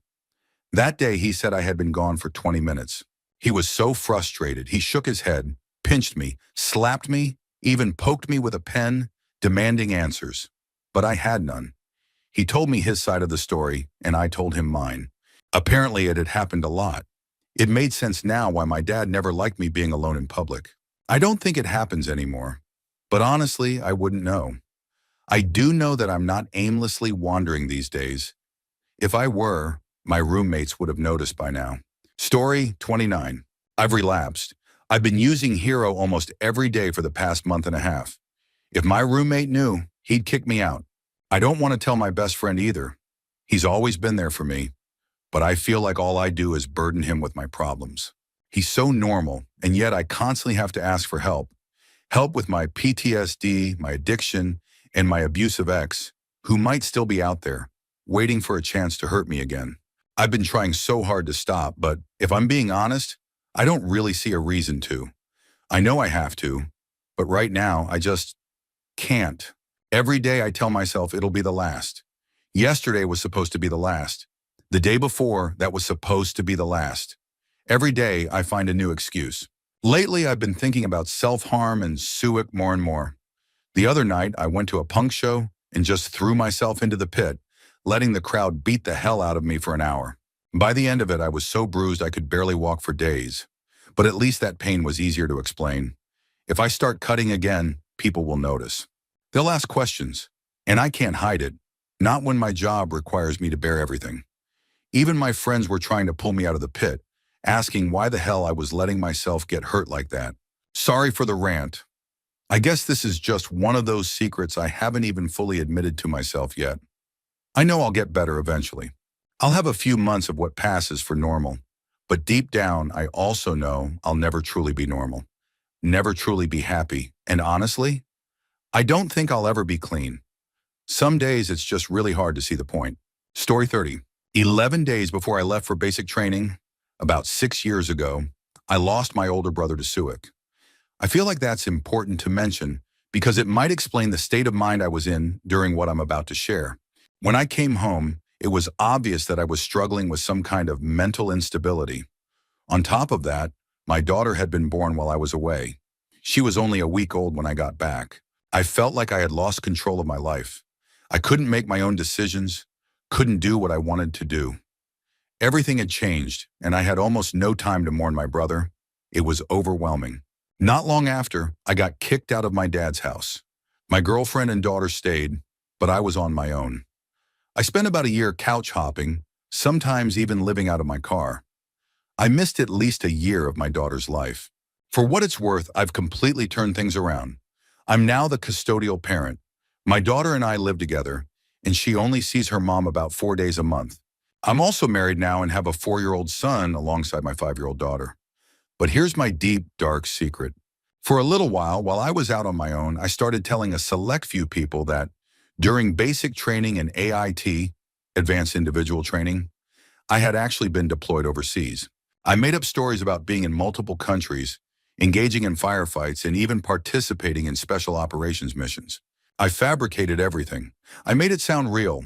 That day, he said I had been gone for 20 minutes. He was so frustrated, he shook his head, pinched me, slapped me, even poked me with a pen, demanding answers. But I had none. He told me his side of the story, and I told him mine. Apparently, it had happened a lot. It made sense now why my dad never liked me being alone in public. I don't think it happens anymore. But honestly, I wouldn't know. I do know that I'm not aimlessly wandering these days. If I were, my roommates would have noticed by now. Story 29. I've relapsed. I've been using Hero almost every day for the past month and a half. If my roommate knew, he'd kick me out. I don't want to tell my best friend either. He's always been there for me, but I feel like all I do is burden him with my problems. He's so normal, and yet I constantly have to ask for help. Help with my PTSD, my addiction, and my abusive ex, who might still be out there, waiting for a chance to hurt me again. I've been trying so hard to stop, but if I'm being honest, I don't really see a reason to. I know I have to, but right now I just can't. Every day I tell myself it'll be the last. Yesterday was supposed to be the last. The day before, that was supposed to be the last. Every day I find a new excuse. Lately, I've been thinking about self-harm and suicide more and more. The other night, I went to a punk show and just threw myself into the pit, letting the crowd beat the hell out of me for an hour. By the end of it, I was so bruised I could barely walk for days. But at least that pain was easier to explain. If I start cutting again, people will notice. They'll ask questions, and I can't hide it. Not when my job requires me to bear everything. Even my friends were trying to pull me out of the pit, asking why the hell I was letting myself get hurt like that. Sorry for the rant. I guess this is just one of those secrets I haven't even fully admitted to myself yet. I know I'll get better eventually. I'll have a few months of what passes for normal. But deep down, I also know I'll never truly be normal. Never truly be happy. And honestly, I don't think I'll ever be clean. Some days it's just really hard to see the point. Story 30. 11 days before I left for basic training, about 6 years ago, I lost my older brother to suicide. I feel like that's important to mention because it might explain the state of mind I was in during what I'm about to share. When I came home, It was obvious that I was struggling with some kind of mental instability. On top of that, my daughter had been born while I was away. She was only a week old when I got back. I felt like I had lost control of my life. I couldn't make my own decisions, couldn't do what I wanted to do. Everything had changed, and I had almost no time to mourn my brother. It was overwhelming. Not long after, I got kicked out of my dad's house. My girlfriend and daughter stayed, but I was on my own. I spent about a year couch hopping, sometimes even living out of my car. I missed at least a year of my daughter's life. For what it's worth, I've completely turned things around. I'm now the custodial parent. My daughter and I live together, and she only sees her mom about 4 days a month. I'm also married now and have a 4-year-old son alongside my 5-year-old daughter. But here's my deep, dark secret. For a little while I was out on my own, I started telling a select few people that during basic training in AIT, Advanced Individual Training, I had actually been deployed overseas. I made up stories about being in multiple countries, engaging in firefights, and even participating in special operations missions. I fabricated everything. I made it sound real,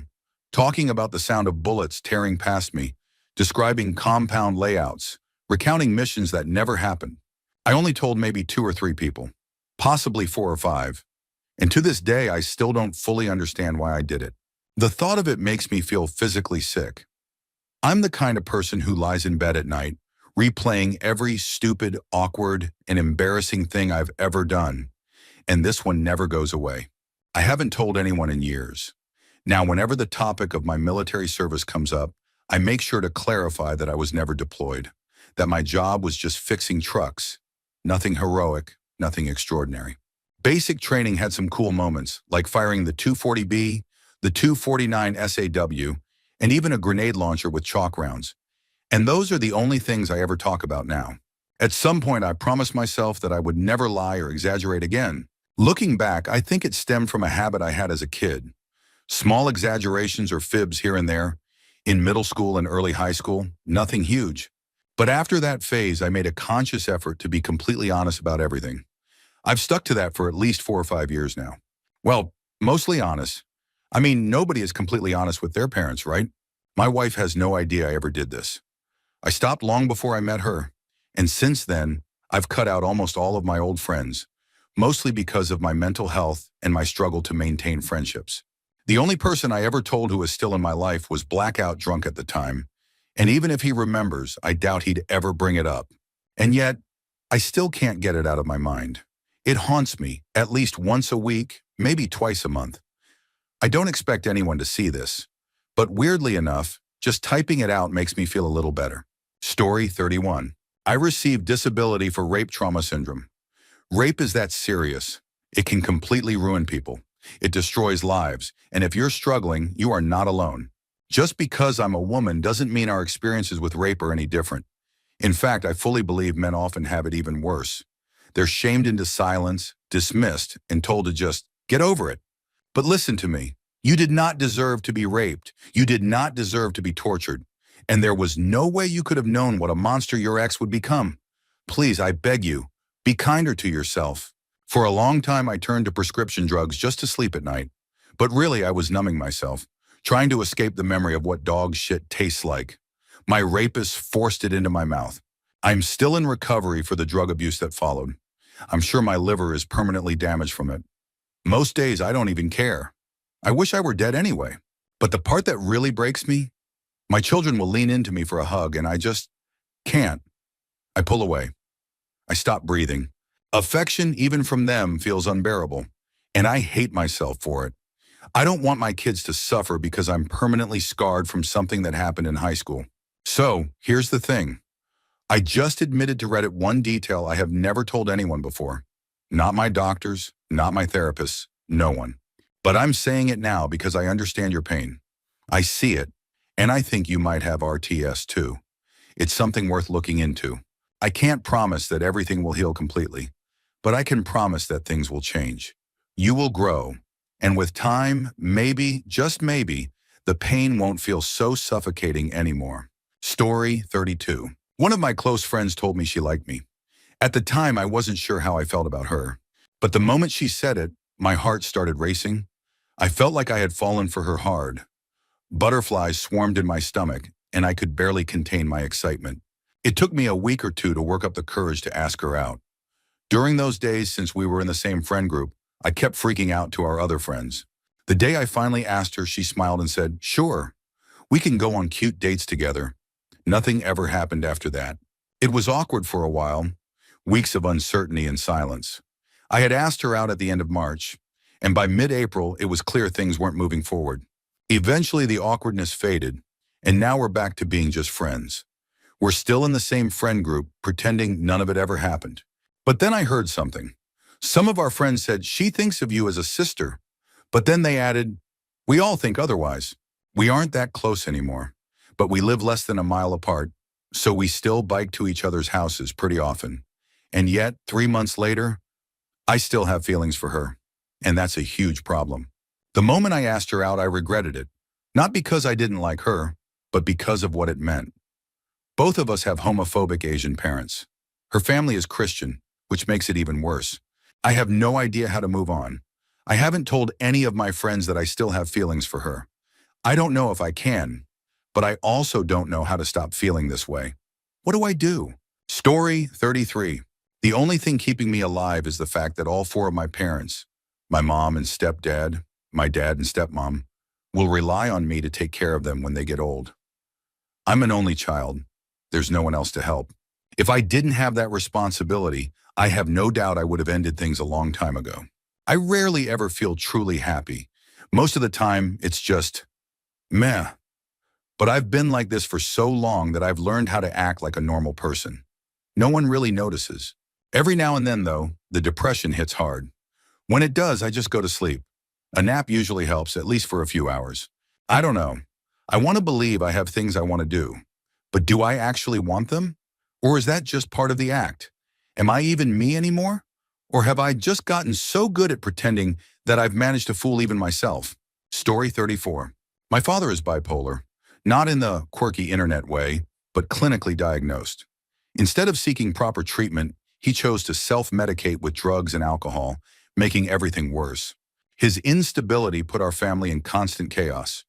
talking about the sound of bullets tearing past me, describing compound layouts, recounting missions that never happened. I only told maybe 2 or 3 people, possibly 4 or 5. And to this day, I still don't fully understand why I did it. The thought of it makes me feel physically sick. I'm the kind of person who lies in bed at night, replaying every stupid, awkward, and embarrassing thing I've ever done. And this one never goes away. I haven't told anyone in years. Now, whenever the topic of my military service comes up, I make sure to clarify that I was never deployed, that my job was just fixing trucks. Nothing heroic, nothing extraordinary. Basic training had some cool moments, like firing the 240B, the 249 SAW, and even a grenade launcher with chalk rounds. And those are the only things I ever talk about now. At some point, I promised myself that I would never lie or exaggerate again. Looking back, I think it stemmed from a habit I had as a kid. Small exaggerations or fibs here and there. In middle school and early high school, nothing huge. But after that phase, I made a conscious effort to be completely honest about everything. I've stuck to that for at least 4 or 5 years now. Well, mostly honest. I mean, nobody is completely honest with their parents, right? My wife has no idea I ever did this. I stopped long before I met her. And since then, I've cut out almost all of my old friends, mostly because of my mental health and my struggle to maintain friendships. The only person I ever told who was still in my life was blackout drunk at the time. And even if he remembers, I doubt he'd ever bring it up. And yet, I still can't get it out of my mind. It haunts me at least once a week, maybe twice a month. I don't expect anyone to see this, but weirdly enough, just typing it out makes me feel a little better. Story 31. I received disability for rape trauma syndrome. Rape is that serious. It can completely ruin people. It destroys lives, and if you're struggling, you are not alone. Just because I'm a woman doesn't mean our experiences with rape are any different. In fact, I fully believe men often have it even worse. They're shamed into silence, dismissed, and told to just get over it. But listen to me. You did not deserve to be raped. You did not deserve to be tortured. And there was no way you could have known what a monster your ex would become. Please, I beg you, be kinder to yourself. For a long time, I turned to prescription drugs just to sleep at night. But really, I was numbing myself, trying to escape the memory of what dog shit tastes like. My rapist forced it into my mouth. I'm still in recovery for the drug abuse that followed. I'm sure my liver is permanently damaged from it. Most days, I don't even care. I wish I were dead anyway. But the part that really breaks me, my children will lean into me for a hug and I just can't. I pull away. I stop breathing. Affection, even from them, feels unbearable. And I hate myself for it. I don't want my kids to suffer because I'm permanently scarred from something that happened in high school. So, here's the thing. I just admitted to Reddit one detail I have never told anyone before. Not my doctors, not my therapists, no one. But I'm saying it now because I understand your pain. I see it, and I think you might have RTS too. It's something worth looking into. I can't promise that everything will heal completely, but I can promise that things will change. You will grow, and with time, maybe, just maybe, the pain won't feel so suffocating anymore. Story 32. One of my close friends told me she liked me. At the time, I wasn't sure how I felt about her. But the moment she said it, my heart started racing. I felt like I had fallen for her hard. Butterflies swarmed in my stomach, and I could barely contain my excitement. It took me a week or two to work up the courage to ask her out. During those days, since we were in the same friend group, I kept freaking out to our other friends. The day I finally asked her, she smiled and said, "Sure, we can go on cute dates together." Nothing ever happened after that. It was awkward for a while, weeks of uncertainty and silence. I had asked her out at the end of March, and by mid-April, it was clear things weren't moving forward. Eventually, the awkwardness faded, and now we're back to being just friends. We're still in the same friend group, pretending none of it ever happened. But then I heard something. Some of our friends said, "She thinks of you as a sister." But then they added, "We all think otherwise." We aren't that close anymore, but we live less than a mile apart, so we still bike to each other's houses pretty often. And yet, 3 months later, I still have feelings for her, and that's a huge problem. The moment I asked her out, I regretted it, not because I didn't like her, but because of what it meant. Both of us have homophobic Asian parents. Her family is Christian, which makes it even worse. I have no idea how to move on. I haven't told any of my friends that I still have feelings for her. I don't know if I can, but I also don't know how to stop feeling this way. What do I do? Story 33. The only thing keeping me alive is the fact that all four of my parents, my mom and stepdad, my dad and stepmom, will rely on me to take care of them when they get old. I'm an only child. There's no one else to help. If I didn't have that responsibility, I have no doubt I would have ended things a long time ago. I rarely ever feel truly happy. Most of the time, it's just meh. But I've been like this for so long that I've learned how to act like a normal person. No one really notices. Every now and then, though, the depression hits hard. When it does, I just go to sleep. A nap usually helps, at least for a few hours. I don't know. I want to believe I have things I want to do. But do I actually want them? Or is that just part of the act? Am I even me anymore? Or have I just gotten so good at pretending that I've managed to fool even myself? Story 34. My father is bipolar, not in the quirky internet way, but clinically diagnosed. Instead of seeking proper treatment, he chose to self-medicate with drugs and alcohol, making everything worse. His instability put our family in constant chaos.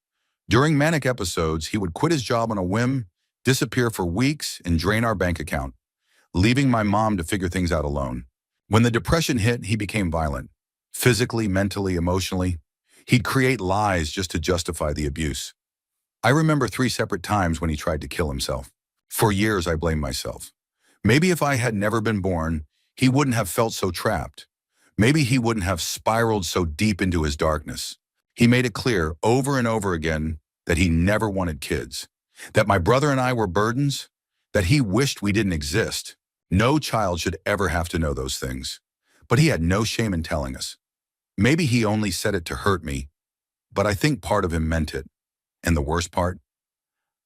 During manic episodes, he would quit his job on a whim, disappear for weeks, and drain our bank account, leaving my mom to figure things out alone. When the depression hit, he became violent. Physically, mentally, emotionally. He'd create lies just to justify the abuse. I remember 3 separate times when he tried to kill himself. For years, I blamed myself. Maybe if I had never been born, he wouldn't have felt so trapped. Maybe he wouldn't have spiraled so deep into his darkness. He made it clear over and over again that he never wanted kids, that my brother and I were burdens, that he wished we didn't exist. No child should ever have to know those things. But he had no shame in telling us. Maybe he only said it to hurt me, but I think part of him meant it. And the worst part?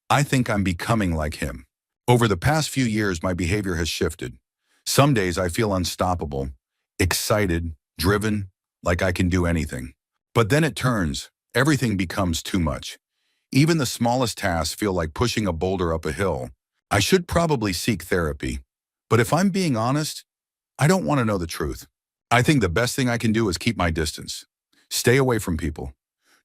I think I'm becoming like him. Over the past few years, my behavior has shifted. Some days I feel unstoppable, excited, driven, like I can do anything. But then it turns, everything becomes too much. Even the smallest tasks feel like pushing a boulder up a hill. I should probably seek therapy. But if I'm being honest, I don't want to know the truth. I think the best thing I can do is keep my distance. Stay away from people.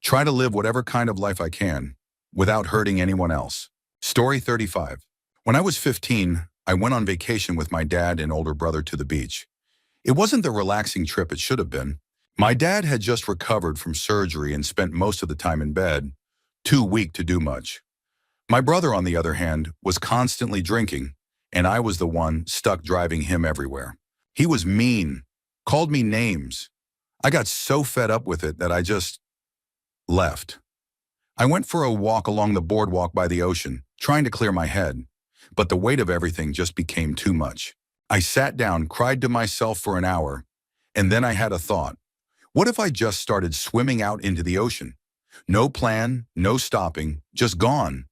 Try to live whatever kind of life I can, without hurting anyone else. Story 35. When I was 15, I went on vacation with my dad and older brother to the beach. It wasn't the relaxing trip it should have been. My dad had just recovered from surgery and spent most of the time in bed, too weak to do much. My brother, on the other hand, was constantly drinking, and I was the one stuck driving him everywhere. He was mean, called me names. I got so fed up with it that I just left. I went for a walk along the boardwalk by the ocean, trying to clear my head, but the weight of everything just became too much. I sat down, cried to myself for an hour, and then I had a thought. What if I just started swimming out into the ocean? No plan, no stopping, just gone.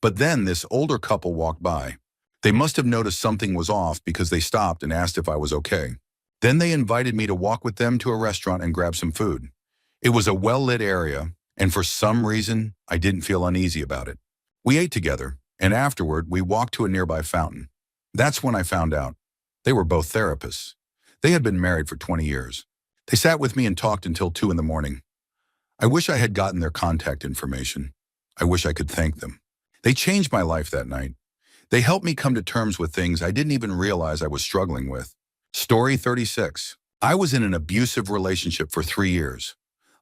But then this older couple walked by. They must have noticed something was off because they stopped and asked if I was okay. Then they invited me to walk with them to a restaurant and grab some food. It was a well-lit area, and for some reason, I didn't feel uneasy about it. We ate together, and afterward, we walked to a nearby fountain. That's when I found out. They were both therapists. They had been married for 20 years. They sat with me and talked until 2 in the morning. I wish I had gotten their contact information. I wish I could thank them. They changed my life that night. They helped me come to terms with things I didn't even realize I was struggling with. Story 36. I was in an abusive relationship for 3 years.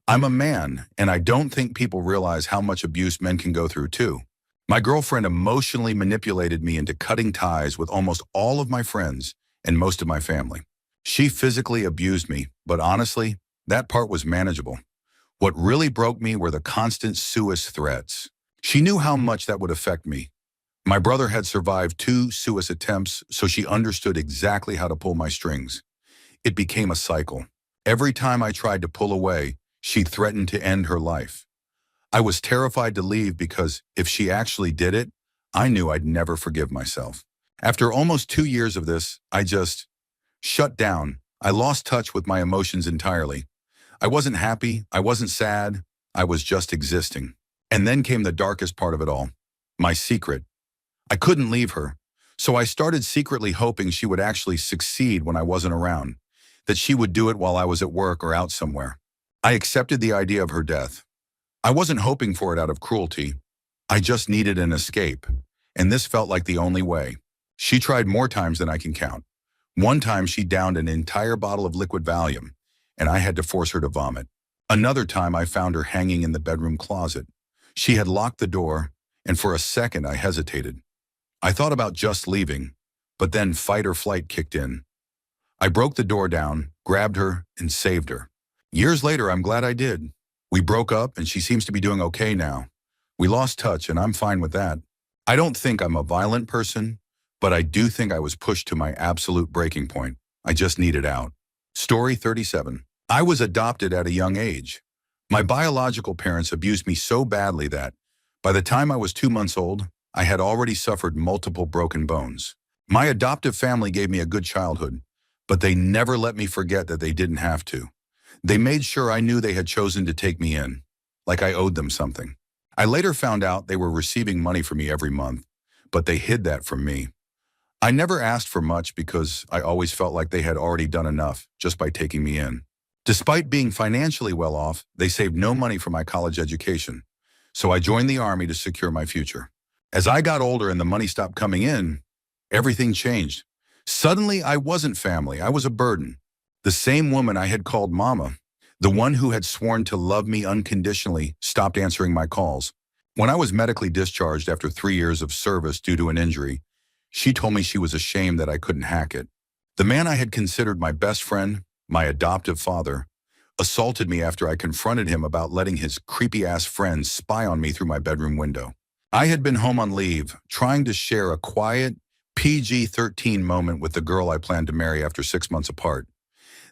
I'm a man, and I don't think people realize how much abuse men can go through too. My girlfriend emotionally manipulated me into cutting ties with almost all of my friends and most of my family. She physically abused me, but honestly, that part was manageable. What really broke me were the constant suicide threats. She knew how much that would affect me. My brother had survived 2 suicide attempts, so she understood exactly how to pull my strings. It became a cycle. Every time I tried to pull away, she threatened to end her life. I was terrified to leave because if she actually did it, I knew I'd never forgive myself. After almost 2 years of this, I just shut down. I lost touch with my emotions entirely. I wasn't happy, I wasn't sad, I was just existing. And then came the darkest part of it all, my secret. I couldn't leave her, so I started secretly hoping she would actually succeed when I wasn't around, that she would do it while I was at work or out somewhere. I accepted the idea of her death. I wasn't hoping for it out of cruelty. I just needed an escape, and this felt like the only way. She tried more times than I can count. One time she downed an entire bottle of liquid Valium, and I had to force her to vomit. Another time I found her hanging in the bedroom closet. She had locked the door, and for a second I hesitated. I thought about just leaving, but then fight or flight kicked in. I broke the door down, grabbed her, and saved her. Years later, I'm glad I did. We broke up, and she seems to be doing okay now. We lost touch, and I'm fine with that. I don't think I'm a violent person, but I do think I was pushed to my absolute breaking point. I just needed out. Story 37. I was adopted at a young age. My biological parents abused me so badly that, by the time I was 2 months old, I had already suffered multiple broken bones. My adoptive family gave me a good childhood, but they never let me forget that they didn't have to. They made sure I knew they had chosen to take me in, like I owed them something. I later found out they were receiving money from me every month, but they hid that from me. I never asked for much because I always felt like they had already done enough just by taking me in. Despite being financially well off, they saved no money for my college education, so I joined the Army to secure my future. As I got older and the money stopped coming in, everything changed. Suddenly, I wasn't family, I was a burden. The same woman I had called Mama, the one who had sworn to love me unconditionally, stopped answering my calls. When I was medically discharged after 3 years of service due to an injury, she told me she was ashamed that I couldn't hack it. The man I had considered my best friend, my adoptive father, assaulted me after I confronted him about letting his creepy-ass friends spy on me through my bedroom window. I had been home on leave, trying to share a quiet, PG-13 moment with the girl I planned to marry after 6 months apart.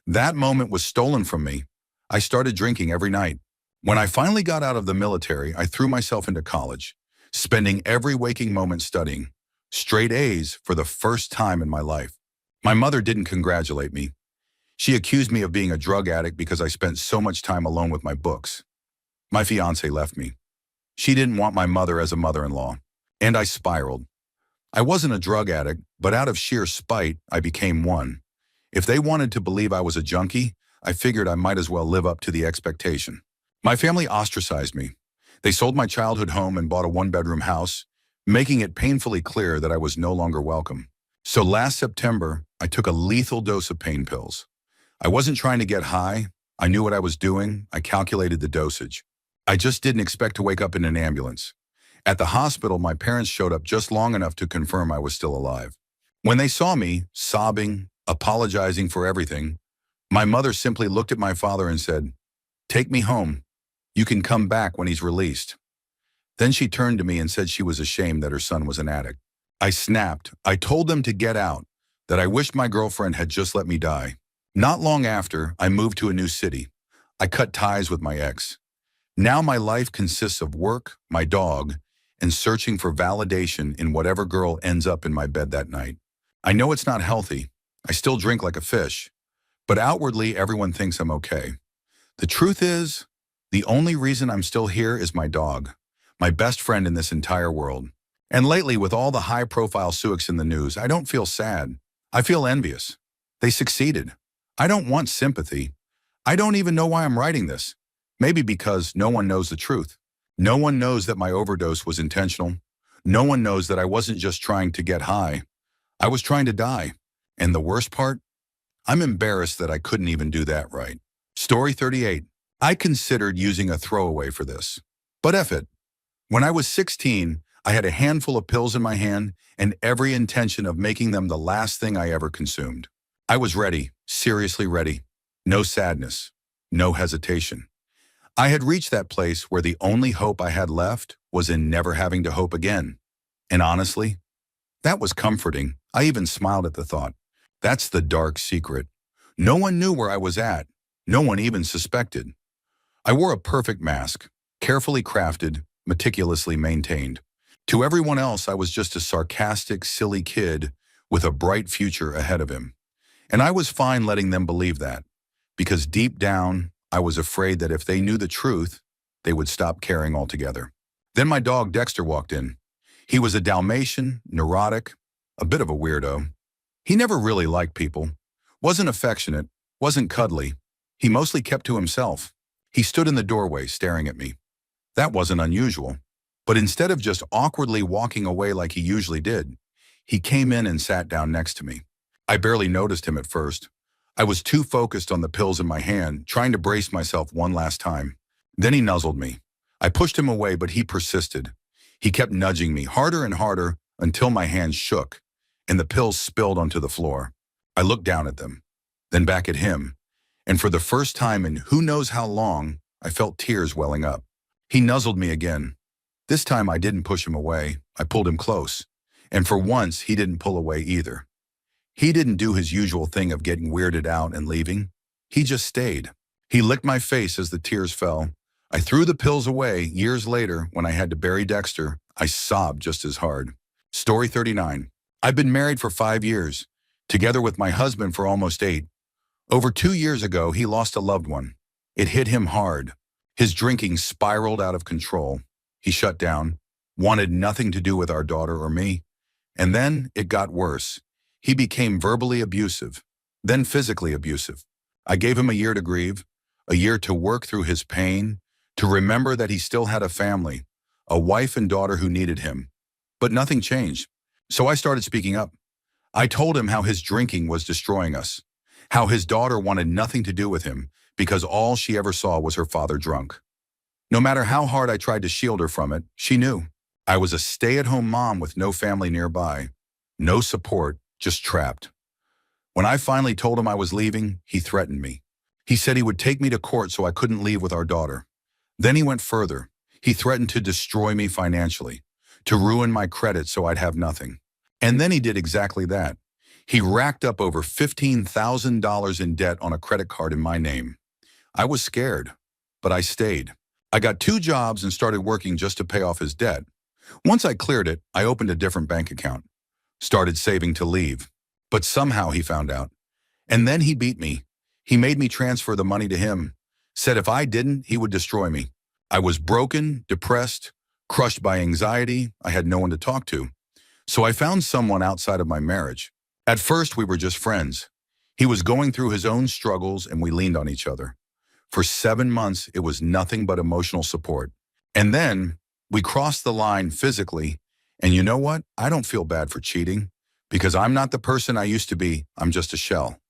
That moment was stolen from me. I started drinking every night. When I finally got out of the military, I threw myself into college, spending every waking moment studying. Straight A's for the first time in my life. My mother didn't congratulate me. She accused me of being a drug addict because I spent so much time alone with my books. My fiance left me. She didn't want my mother as a mother-in-law. And I spiraled. I wasn't a drug addict, but out of sheer spite, I became one. If they wanted to believe I was a junkie, I figured I might as well live up to the expectation. My family ostracized me. They sold my childhood home and bought a one-bedroom house, making it painfully clear that I was no longer welcome. So last September, I took a lethal dose of pain pills. I wasn't trying to get high. I knew what I was doing. I calculated the dosage. I just didn't expect to wake up in an ambulance. At the hospital, my parents showed up just long enough to confirm I was still alive. When they saw me, sobbing, apologizing for everything, my mother simply looked at my father and said, "Take me home. You can come back when he's released." Then she turned to me and said she was ashamed that her son was an addict. I snapped. I told them to get out, that I wished my girlfriend had just let me die. Not long after, I moved to a new city. I cut ties with my ex. Now my life consists of work, my dog, and searching for validation in whatever girl ends up in my bed that night. I know it's not healthy. I still drink like a fish. But outwardly, everyone thinks I'm okay. The truth is, the only reason I'm still here is my dog, my best friend in this entire world. And lately, with all the high-profile suics in the news, I don't feel sad. I feel envious. They succeeded. I don't want sympathy. I don't even know why I'm writing this. Maybe because no one knows the truth. No one knows that my overdose was intentional. No one knows that I wasn't just trying to get high. I was trying to die. And the worst part? I'm embarrassed that I couldn't even do that right. Story 38. I considered using a throwaway for this. But F it. When I was 16, I had a handful of pills in my hand and every intention of making them the last thing I ever consumed. I was ready, seriously ready. No sadness, no hesitation. I had reached that place where the only hope I had left was in never having to hope again. And honestly, that was comforting. I even smiled at the thought. That's the dark secret. No one knew where I was at. No one even suspected. I wore a perfect mask, carefully crafted, meticulously maintained. To everyone else, I was just a sarcastic, silly kid with a bright future ahead of him. And I was fine letting them believe that, because deep down, I was afraid that if they knew the truth, they would stop caring altogether. Then my dog Dexter walked in. He was a Dalmatian, neurotic, a bit of a weirdo. He never really liked people, wasn't affectionate, wasn't cuddly. He mostly kept to himself. He stood in the doorway staring at me. That wasn't unusual. But instead of just awkwardly walking away like he usually did, he came in and sat down next to me. I barely noticed him at first. I was too focused on the pills in my hand, trying to brace myself one last time. Then he nuzzled me. I pushed him away, but he persisted. He kept nudging me harder and harder until my hands shook and the pills spilled onto the floor. I looked down at them, then back at him, and for the first time in who knows how long, I felt tears welling up. He nuzzled me again. This time I didn't push him away. I pulled him close. And for once, he didn't pull away either. He didn't do his usual thing of getting weirded out and leaving. He just stayed. He licked my face as the tears fell. I threw the pills away. Years later, when I had to bury Dexter, I sobbed just as hard. Story 39. I've been married for 5 years, together with my husband for almost 8. Over 2 years ago, he lost a loved one. It hit him hard. His drinking spiraled out of control. He shut down, wanted nothing to do with our daughter or me. And then it got worse. He became verbally abusive, then physically abusive. I gave him a year to grieve, a year to work through his pain, to remember that he still had a family, a wife and daughter who needed him. But nothing changed. So I started speaking up. I told him how his drinking was destroying us, how his daughter wanted nothing to do with him because all she ever saw was her father drunk. No matter how hard I tried to shield her from it, she knew. I was a stay-at-home mom with no family nearby, no support, just trapped. When I finally told him I was leaving, he threatened me. He said he would take me to court so I couldn't leave with our daughter. Then he went further. He threatened to destroy me financially, to ruin my credit so I'd have nothing. And then he did exactly that. He racked up over $15,000 in debt on a credit card in my name. I was scared, but I stayed. I got 2 jobs and started working just to pay off his debt. Once I cleared it, I opened a different bank account, started saving to leave. But somehow he found out. And then he beat me. He made me transfer the money to him, said if I didn't, he would destroy me. I was broken, depressed, crushed by anxiety. I had no one to talk to. So I found someone outside of my marriage. At first, we were just friends. He was going through his own struggles and we leaned on each other. For 7 months, it was nothing but emotional support. And then we crossed the line physically. And you know what? I don't feel bad for cheating because I'm not the person I used to be. I'm just a shell.